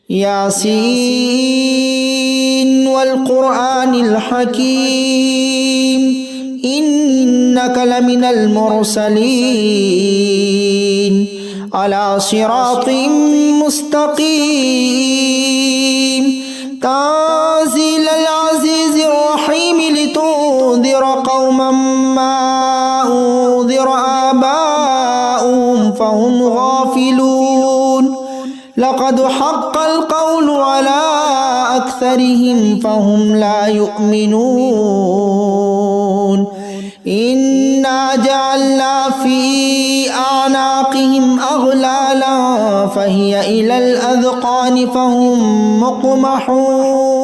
ياسين والقرآن الحكيم إنك لمن المرسلين على صراط مستقيم تنزيل العزيز الرحيم لتنذر قوما ما أنذر آباؤهم فهم غافلون لقد حق القول على أكثرهم فهم لا يؤمنون إنا جعلنا في أعناقهم أغلالا فهي إلى الأذقان فهم مقمحون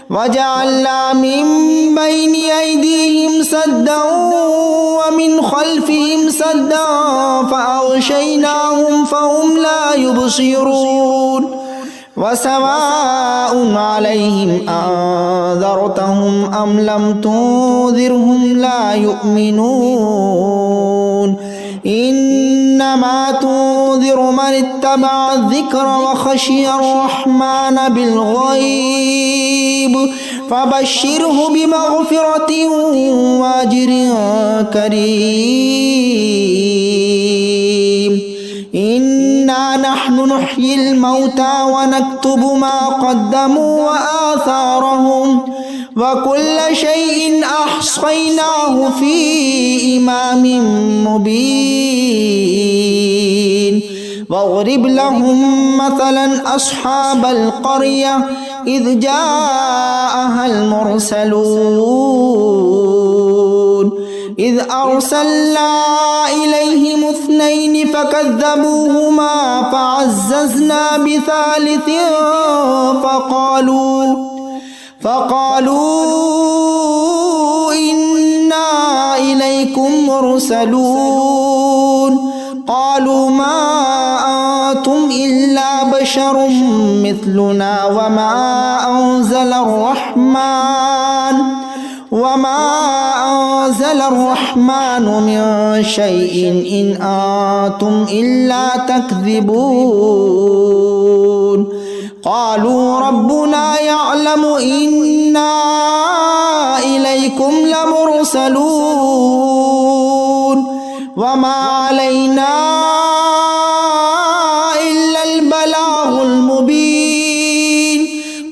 وجعلنا من بين أيديهم سدا ومن خلفهم سدا فأغشيناهم فهم لا يبصرون وسواء عليهم أنذرتهم أم لم تنذرهم لا يؤمنون إنما تنذر من اتبع الذكر وخشي الرحمن بالغيب فبشره بمغفرة وأجر كريم إنا نحن نحيي الموتى ونكتب ما قدموا وآثارهم وكل شيء أحصيناه في إمام مبين واضرب لهم مثلا أصحاب القرية إذ جاءها المرسلون إذ أرسلنا إليهم اثنين فكذبوهما فعززنا بثالث فقالوا إنا إليكم مرسلون قالوا ما أنتم إلا بشر مثلنا وما أنزل الرحمن من شيء إن أنتم إلا تكذبون قالوا ربنا يعلم إنا إليكم لمرسلون وما علينا إلا البلاغ المبين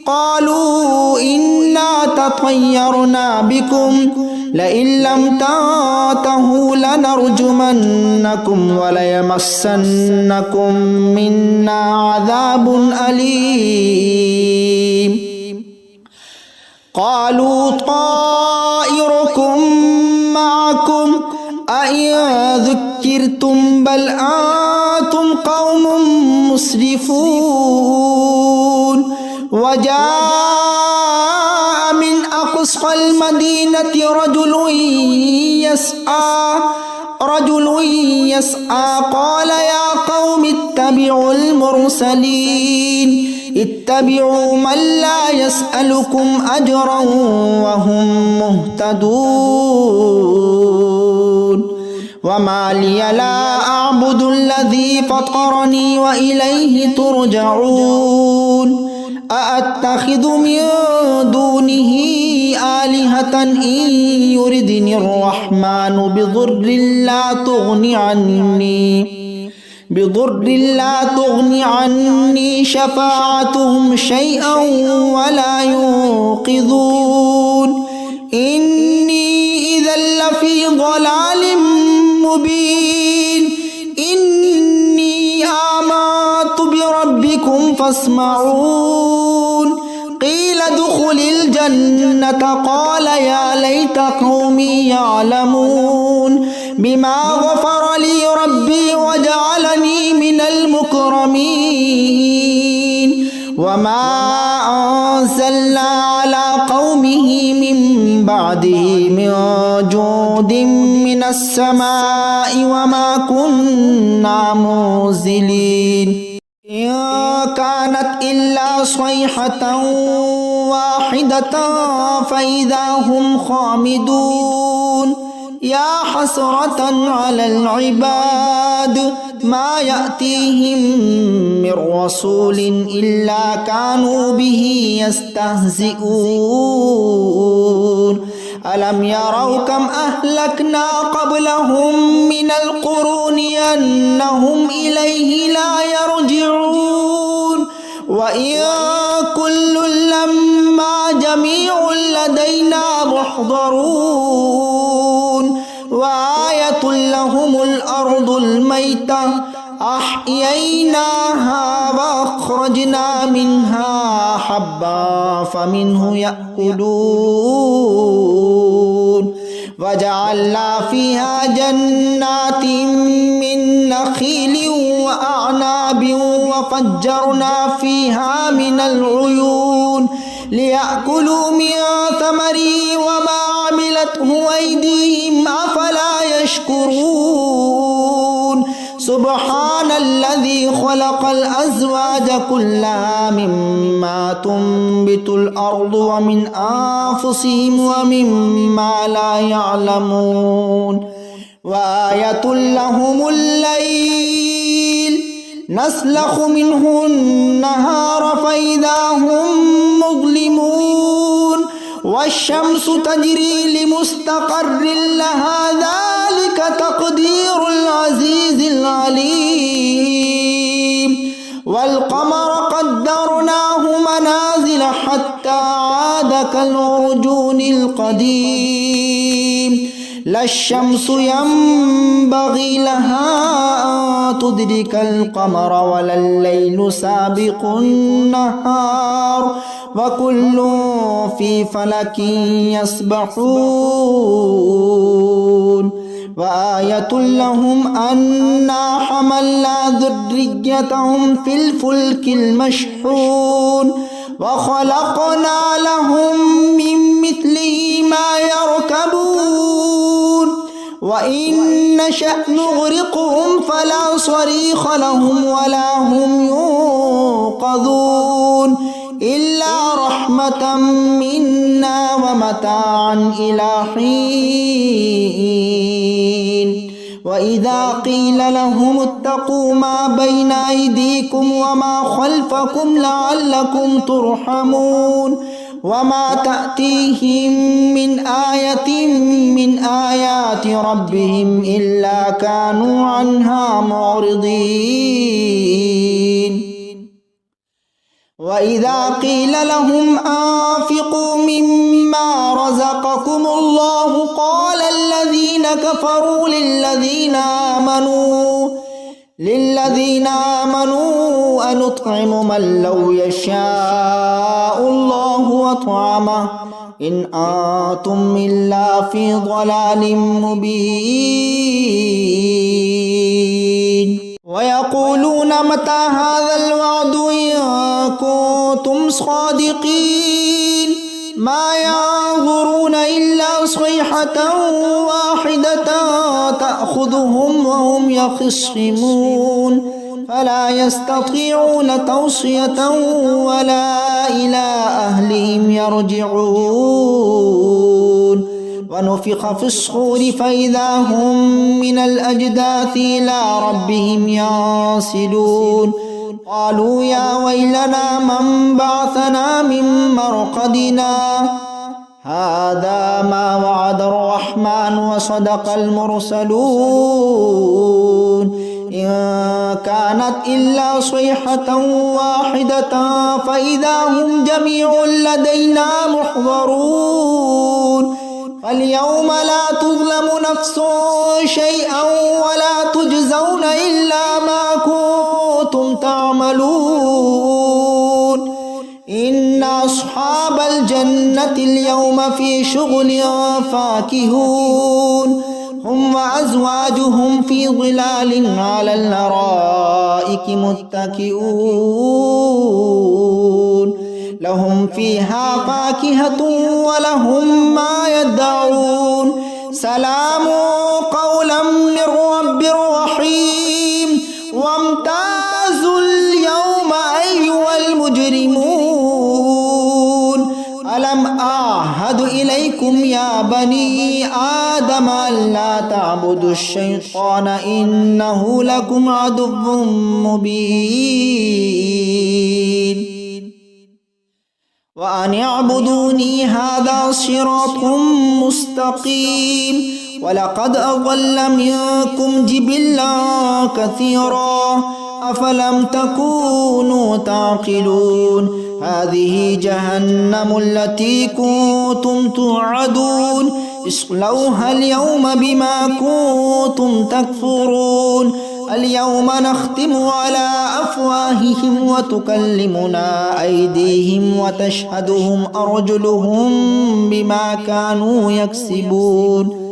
قالوا إنا تطيرنا بكم لئن لم تنتهوا لنرجمنكم وليمسنكم منا عذاب أليم قالوا طائركم معكم أئن ذكرتم بل أنتم قوم مسرفون وجاء من أقصى المدينة رجل يسعى قال يا قوم اتبعوا المرسلين اتبعوا من لا يسألكم أجرا وهم مهتدون وما لي لا أعبد الذي فطرني وإليه ترجعون أأتخذ من دونه آلهة إن يردني الرحمن بضر لا تغني عني شفاعتهم شيئا ولا ينقذون إني إذا لفي ضلال مبين إني آمنت بربكم فاسمعون قيل ادخل الجنة قال يا ليت قومي يعلمون بما غفر لي ربي وجعلني من المكرمين وما أنزلنا على قومه من بعده من جود من السماء وما كنا منزلين إن كانت إلا صيحة واحدة فإذا هم خامدون يا حسرة على العباد ما يأتيهم من رسول إلا كانوا به يستهزئون ألم يروا كم أهلكنا قبلهم من القرون أنهم إليه لا يرجعون وإن كل لما جميع لدينا محضرون وآية لهم الأرض الميتة أحييناها وأخرجنا منها حبا فمنه يأكلون وجعلنا فيها جنات من نخيل وأعناب وفجرنا فيها من العيون ليأكلوا من ثمره وما عملته أيديهم أفلا يشكرون سبحان الذي خلق الأزواج كلها مما تنبت الأرض ومن أنفسهم ومما لا يعلمون وآية لهم الليل نسلخ منه النهار فإذا هم مظلمون والشمس تجري لمستقر لها ذلك تقدير العزيز العليم والقمر قدرناه منازل حتى عاد كالعرجون القديم لا الشمس ينبغي لها أن تدرك القمر ولا الليل سابق النهار وكل في فلك يسبحون وآية لهم أنا حملنا ذريتهم في الفلك المشحون وخلقنا لهم من مثله ما يركبون وإن نشأ نغرقهم فلا صريخ لهم ولا هم ينقذون إلا رحمة منا ومتاعا إلى حين وإذا قيل لهم اتقوا ما بين أيديكم وما خلفكم لعلكم ترحمون وما تأتيهم من آية من آيات ربهم إلا كانوا عنها معرضين وإذا قيل لهم أنفقوا مما رزقكم الله قال الذين كفروا للذين آمنوا أنطعم من لو يشاء الله أطعمه إن أنتم إلا في ضلال مبين ويقولون متى هذا الوعد إن كنتم صادقين ما ينظرون إلا صيحة واحدة تأخذهم وهم يخصمون فلا يستطيعون توصية ولا إلى أهلهم يرجعون ونفخ في الصور فإذا هم من الأجداث إلى ربهم ينسلون قالوا يا ويلنا من بعثنا من مرقدنا هذا ما وعد الرحمن وصدق المرسلون إن كانت إلا صيحة واحدة فإذا هم جميع لدينا محضرون فاليوم لا تظلم نفس شيئا ولا تجزون إلا ما كنتم تعملون إن أصحاب الجنة اليوم في شغل فاكهون هم وأزواجهم في ظلال على الأرائك متكئون لهم فيها فاكهة ولهم ما يدعون سلام قولا من رب رحيم وامتازوا اليوم أيها المجرمون ألم أعهد إليكم يا بني آدم ألا تعبدوا الشيطان إنه لكم عدو مبين وأن اعبدوني هذا صراط مستقيم ولقد أضل منكم جبلا كثيرا أفلم تكونوا تعقلون هذه جهنم التي كنتم توعدون اصلوها اليوم بما كنتم تكفرون اليوم نختم على أفواههم وتكلمنا أيديهم وتشهدهم أرجلهم بما كانوا يكسبون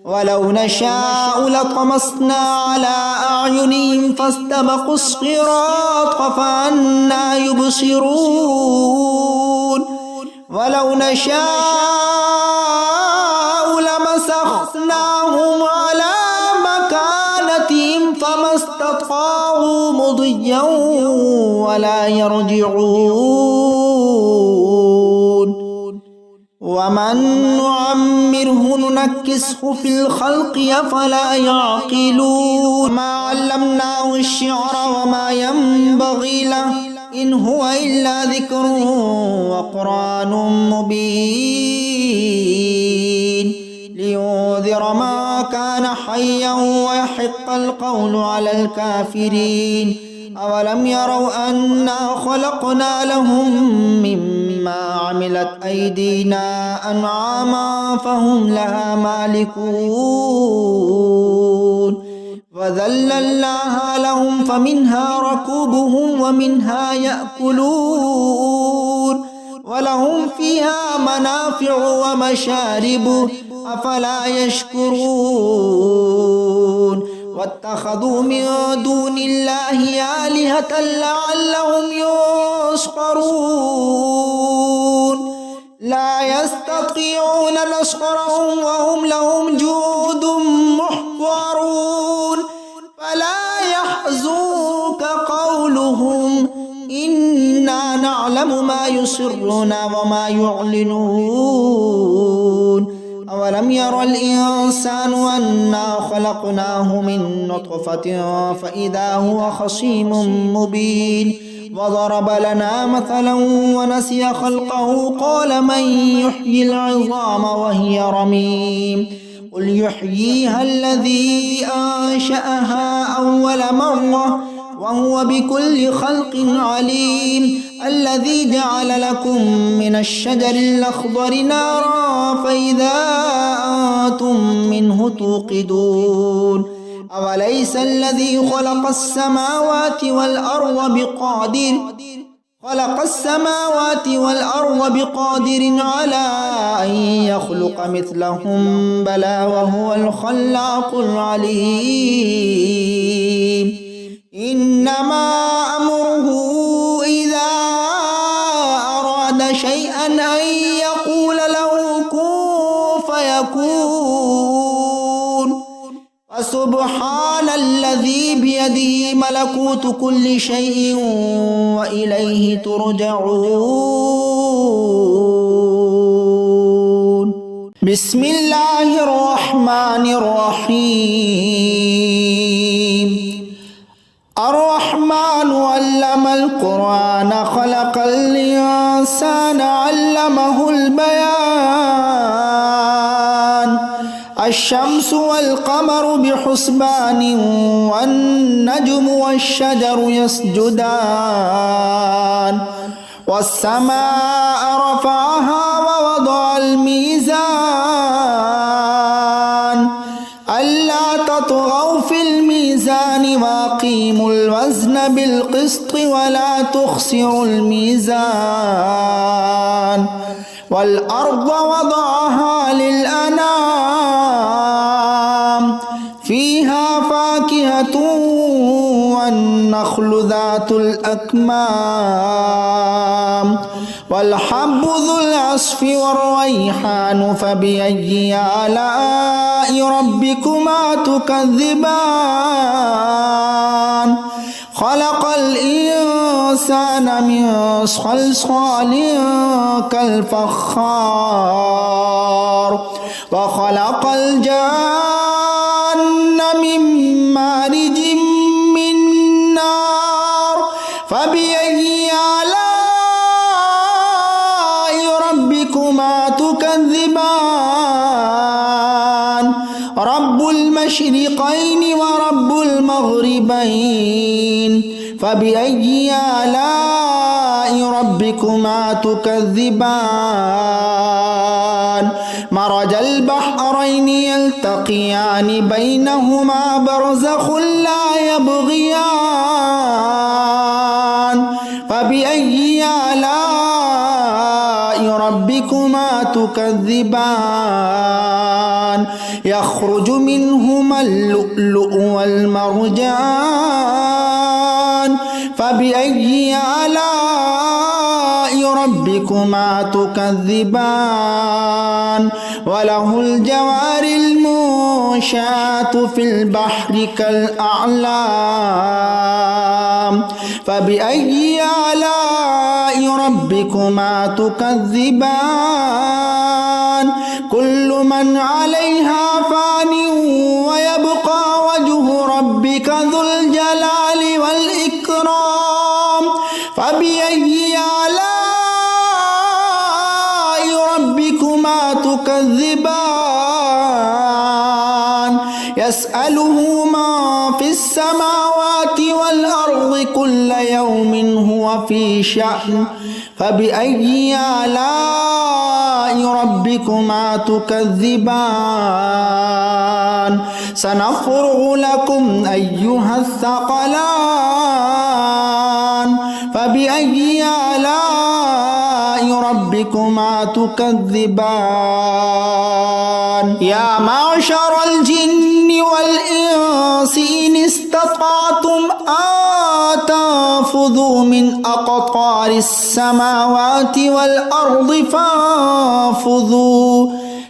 ولو نشاء لطمسنا على أعينهم فاستبقوا الصراط فأنى يبصرون ولو نشاء لمسخناهم على مكانتهم فما استطاعوا مضيا ولا يرجعون ومن نعمره ننكسه في الخلق أفلا يعقلون ما علمناه الشعر وما ينبغي له إن هو إلا ذكر وقرآن مبين لينذر ما كان حيا ويحق القول على الكافرين أولم يروا أنا خلقنا لهم مما عملت أيدينا أنعاما فهم لها مالكون وذللناها لهم فمنها ركوبهم ومنها يأكلون ولهم فيها منافع ومشارب أفلا يشكرون واتخذوا من دون الله آلهة لعلهم ينصرون لا يستطيعون نصرهم وهم لهم جند محضرون فلا يحزنك قولهم إنا نعلم ما يسرون وما يعلنون أولم ير الإنسان أنا خلقناه من نطفة فإذا هو خصيم مبين وضرب لنا مثلا ونسي خلقه قال من يحيي العظام وهي رميم قل يحييها الذي أنشأها أول مرة وهو بكل خلق عليم الذي جعل لكم من الشجر الأخضر نارا فإذا أنتم منه توقدون أوليس الذي خلق السماوات والأرض بقادر على أن يخلق مثلهم بلى وهو الخلاق العليم إنما أمره إذا أراد شيئا أن يقول له كن فيكون فسبحان الذي بيده ملكوت كل شيء وإليه ترجعون بسم الله الرحمن الرحيم الرحمن علم القرآن خلق الإنسان علمه البيان الشمس والقمر بحسبان والنجم والشجر يسجدان والسماء رفعها ووضع الميزان ألا تطغوا في الميزان وأقيموا الوزن بالقسط ولا تخسروا الميزان والأرض وضعها للأنام فيها فاكهة والنخل ذات الأكمام والحب ذو العصف والريحان فبأي آلاء ربكما تكذبان خلق الإنسان الإنسان من صلصال كالفخار وخلق الجن من مارج من نار فبأي آلاء ربكما تكذبان رب المشرقين ورب المغربين فبأي آلاء ربكما تكذبان مرج البحرين يلتقيان بينهما برزخ لا يبغيان فبأي آلاء ربكما تكذبان يخرج منهما اللؤلؤ والمرجان فبأي آلاء ربكما تكذبان وله الجوار المنشآت في البحر كالأعلام فبأي آلاء ربكما تكذبان كل من عليها فان ويبقى وجه ربك ذو الجلال والإكرام فبأي آلاء ربكما تكذبان يسأله من في السماوات والأرض كل يوم هو في شأن فبأي آلاء ربكما تكذبان سنفرغ لكم أيها الثقلان فبأي آلاء ربكما تكذبان يا معشر الجن والإنس إن استطعتم أن تنفذوا من أقطار السماوات والأرض فانفذوا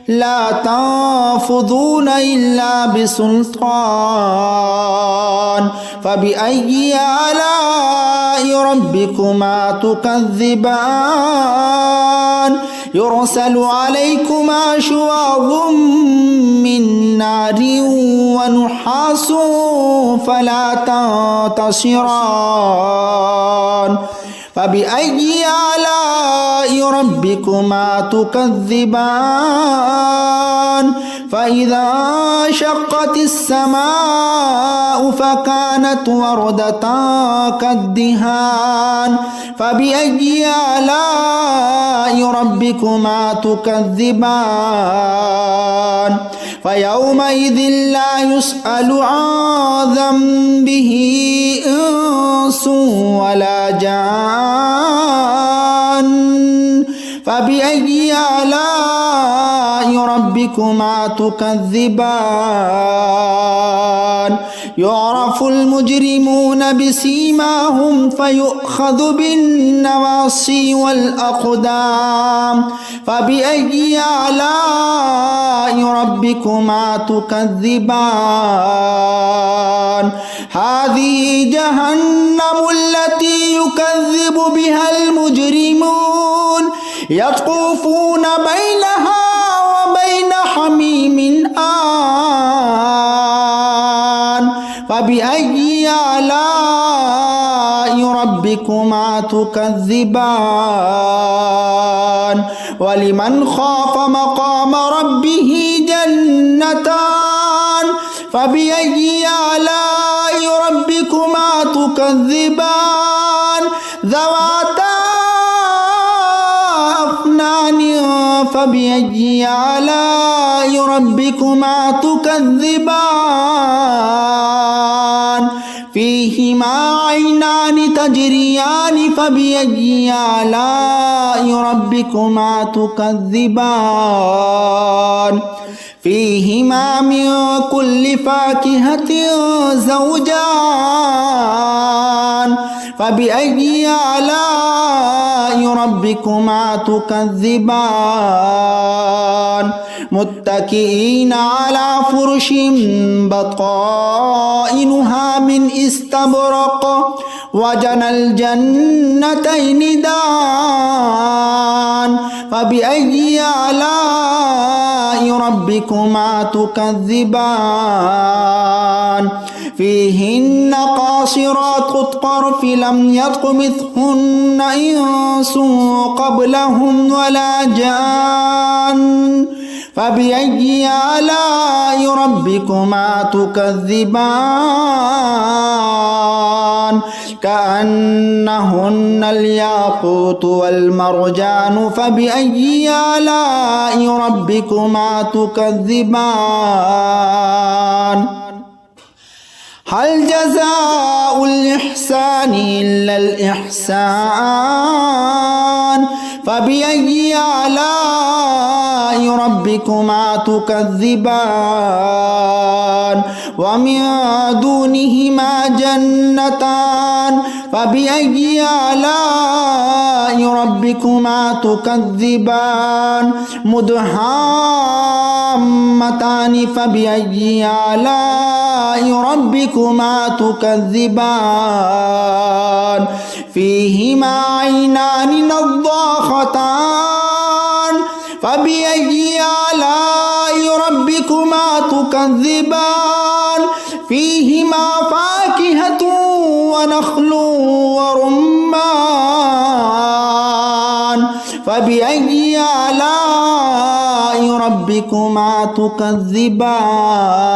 لا تنفذون إلا بسلطان فبأي آلاء ربكما تكذبان يرسل عليكما شواظ من نار ونحاس فلا تنتصران فبأي آلاء ربكما تكذبان فإذا انشقت السماء فكانت وردة كالدهان فبأي آلاء ربكما تكذبان فيومئذ لا يسأل عن ذنبه إنس ولا جان فبأي آلاء ربكما تكذبان يعرف المجرمون بسيماهم فيؤخذ بالنواصي والأقدام فبأي آلاء ربكما تكذبان هذه جهنم التي يكذب بها المجرمون يطوفون بينها وبين حميم آن فبأي آلاء ربكما تكذبان ولمن خاف مقام ربه جنتان فبأي آلاء ربكما تكذبان ذواتا أفنان فبأي آلاء ربكما تكذبان فيهما عينان تجريان فبأي آلاء ربكما تكذبان فيهما من كل فاكهة زوجان فبأي آلاء ربكما تكذبان متكئين على فرش بطائنها من استبرق وجنى الجنتين دان فبأي آلاء ربكما تكذبان فيهن قاصرات الطرف لم يطمثهن إنس قبلهم ولا جان فبأي آلاء ربكما تكذبان كأنهن الياقوت والمرجان فبأي آلاء ربكما تكذبان هل جزاء الإحسان إلا الإحسان فبأي آلاء ربكما تكذبان ومن دونهما جنتان فبأي آلاء ربكما تكذبان مدهامتان فبأي آلاء ربكما تكذبان فيهما عينان نضاختان فبأي آلاء ربكما تكذبان فيهما فاكهة ونخل ورمان فبأي آلاء ربكما تكذبان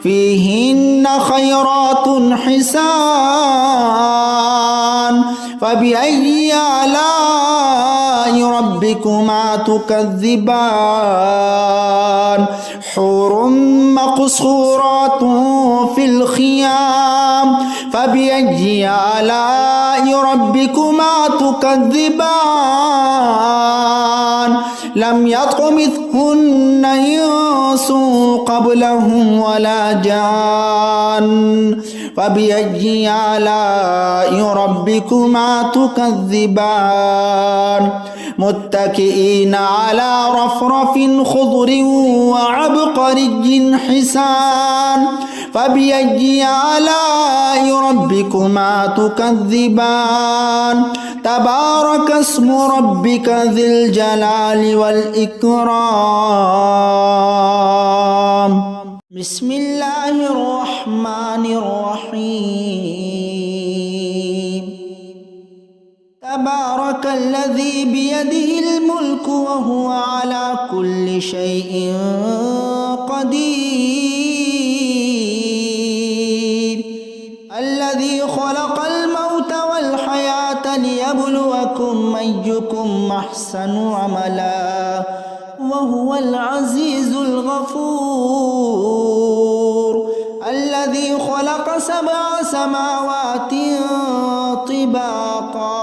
فيهن خيرات حسان فبأي آلاء ربكما تكذبان حور مقصورات في الخيام فبأي آلاء ربكما تكذبان لم يطمثهن إنس قبلهم ولا جان فبأي آلاء ربكما تكذبان متكئين على رفرف خضر وعبقري حسان فبأي آلاء ربكما تكذبان تبارك اسم ربك ذي الجلال والإكرام بسم الله الرحمن الرحيم تبارك الذي بيده الملك وهو على كل شيء قدير الذي خلق الموت والحياة ليبلوكم أيكم أحسن عملا وهو العزيز الغفور الذي خلق 7 سماوات طباقا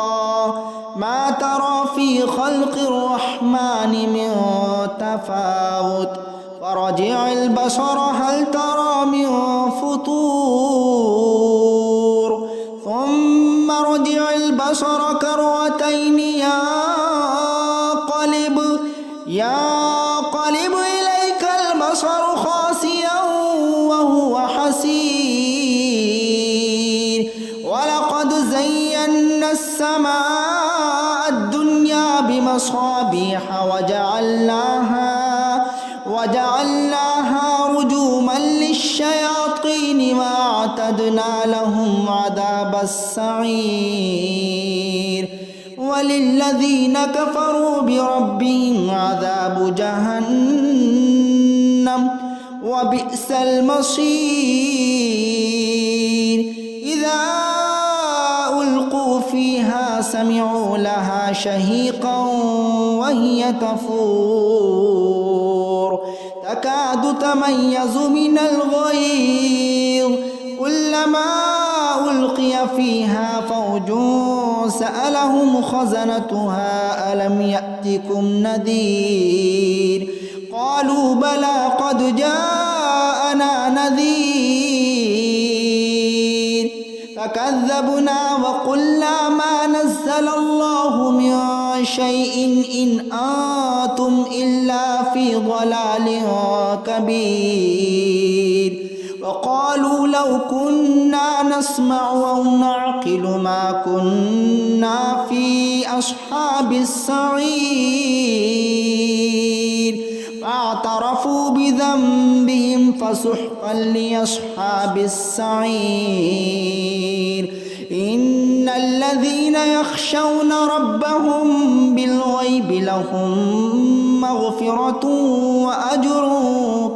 ما ترى في خلق الرحمن من تفاوت فرجع البصر هل ترى من فطور ثم رجع البصر كرتين ينقلب إليك البصر خاسئا وهو حسير ولقد زينا السماء الدنيا بمصابيح وجعلناها رجوما للشياطين وأعتدنا لهم عذاب السعير وللذين كفروا بربهم عذاب جهنم وبئس المصير إذا ألقوا فيها سمعوا لها شهيقا وهي تفور تكاد تميز من الغيظ كلما ألقي فيها فوج سألهم خزنتها ألم يأتكم نذير قالوا بلى قد جاءنا نذير فكذبنا وقلنا ما نزل الله من شيء إن أنتم إلا في ضلال كبير وقال قالوا لو كنا نسمع أو نعقل ما كنا في أصحاب السعير فاعترفوا بذنبهم فسحقا لأصحاب السعير إن الذين يخشون ربهم بالغيب لهم مغفرة وأجر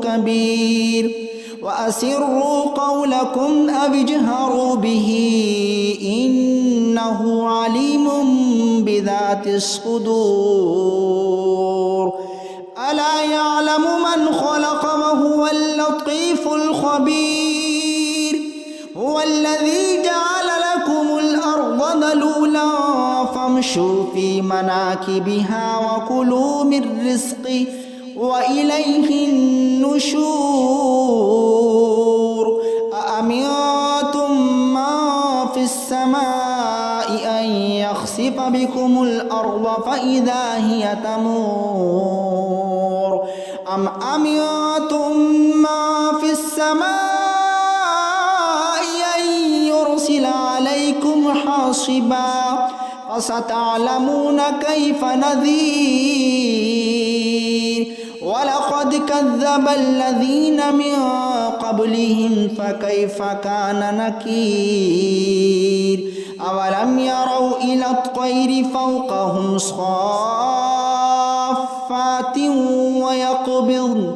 كبير وأسروا قولكم أو اجهروا به إنه عليم بذات الصدور ألا يعلم من خلق وهو اللطيف الخبير هو الذي جعل لكم الأرض ذلولا فامشوا في مناكبها وكلوا من رزقه وإليه النشور أأمنتم من في السماء أن يخسف بكم الأرض فإذا هي تمور أم أمنتم من في السماء أن يرسل عليكم حاصبا فستعلمون كيف نذير ولقد كذب الذين من قبلهم فكيف كان نكير أولم يروا إلى الطير فوقهم صافات ويقبضن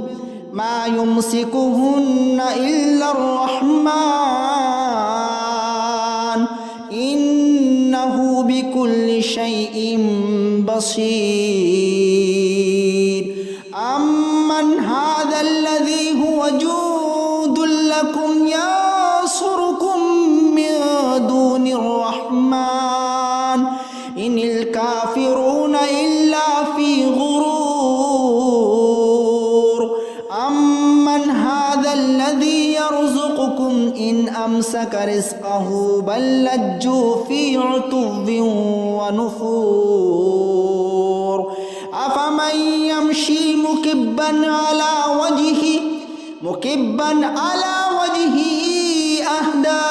ما يمسكهن إلا الرحمن إنه بكل شيء بصير أمن هذا الذي هو جند لكم ينصركم من دون الرحمن إن الكافرون إلا في غرور أمن هذا الذي يرزقكم إن أمسك رزقه بل لجوا في عتو ونفور أفمن يمشي مكبا على وجهه أهدى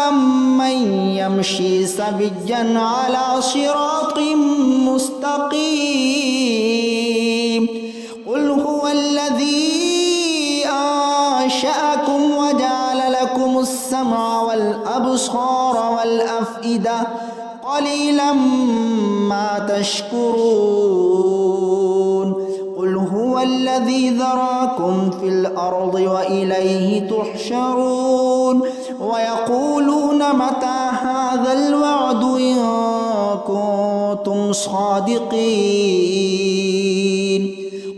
أمن يمشي سويا على صراط مستقيم قل هو الذي أنشأكم وجعل لكم السمع والأبصار والأفئدة قليلا ما تشكرون قل هو الذي ذراكم في الأرض وإليه تحشرون ويقولون متى هذا الوعد إن كنتم صادقين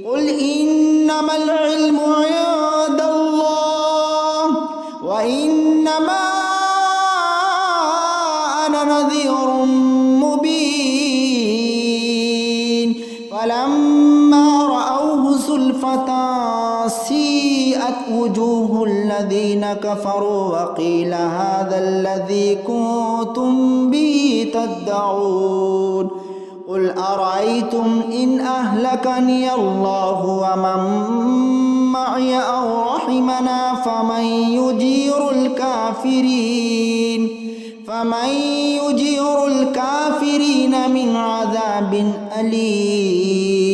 قل إنما العلم عند الله وإنما أنا نذير مبين فلما رأوه زلفة سيئت وجوه الذين كفروا وقيل هذا الذي كنتم به تدعون قل أرأيتم إن أهلكني الله ومن معي أو رحمنا فمن يجير الكافرين من عذاب أليم